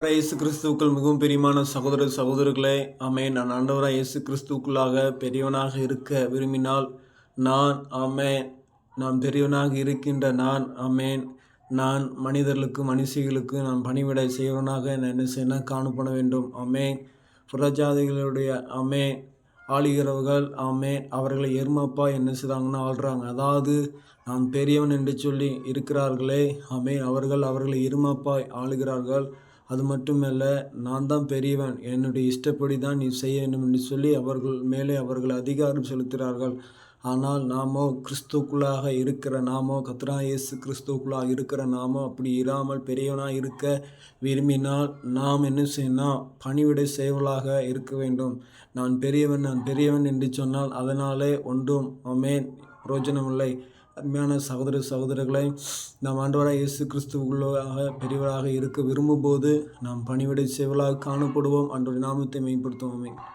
இயேசு கிறிஸ்துவுக்குள் மிகவும் பிரியமான சகோதர சகோதரர்களே, ஆமென். நான் ஆண்டவராய் இயேசு கிறிஸ்துவுக்குள்ளாக பெரியவனாக இருக்க விரும்பினால், நான் பெரியவனாக இருக்கின்ற ஆமென். நான் மனிதர்களுக்கு மனுஷிகளுக்கு நான் பணிவிடை செய்வனாக நான் என்ன செய்யணும் காணப்பட வேண்டும். ஆமென். புறஜாதிகளுடைய ஆமென் ஆளுகிறவர்கள் ஆமென் அவர்களை எருமாப்பா என்ன செய்கிறாங்கன்னா ஆள்றாங்க. அதாவது நான் பெரியவன் என்று சொல்லி இருக்கிறார்களே ஆமென், அவர்களை எருமாப்பாய் ஆளுகிறார்கள். அது மட்டுமல்ல, நான் தான் பெரியவன், என்னுடைய இஷ்டப்படி தான் நீ செய்ய வேண்டும் என்று சொல்லி அவர்கள் மேலே அவர்கள் அதிகாரம் செலுத்துகிறார்கள். ஆனால் நாமோ கிறிஸ்துவுக்குள்ளாக இருக்கிற கர்த்தராகிய இயேசு கிறிஸ்துவுக்குள்ளாக இருக்கிற அப்படி இராமல் பெரியவனாக இருக்க விரும்பினால் நாம் என்ன செய்யணும், பணிவிடை செய்வர்களாக இருக்க வேண்டும். நான் பெரியவன் என்று சொன்னால் அதனாலே ஒன்றும் ஆமென் பிரயோஜனமில்லை. அருமையான சகோதர சகோதரர்களை, நாம் ஆண்டவராகிய இயேசு கிறிஸ்துவுக்குள்ளாக பெரியவராக இருக்க விரும்பும்போது நாம் பணிவிடை செய்வர்களாக காணப்படுவோம். ஆண்டவருடைய நாமத்தை மேம்படுத்துவோமே.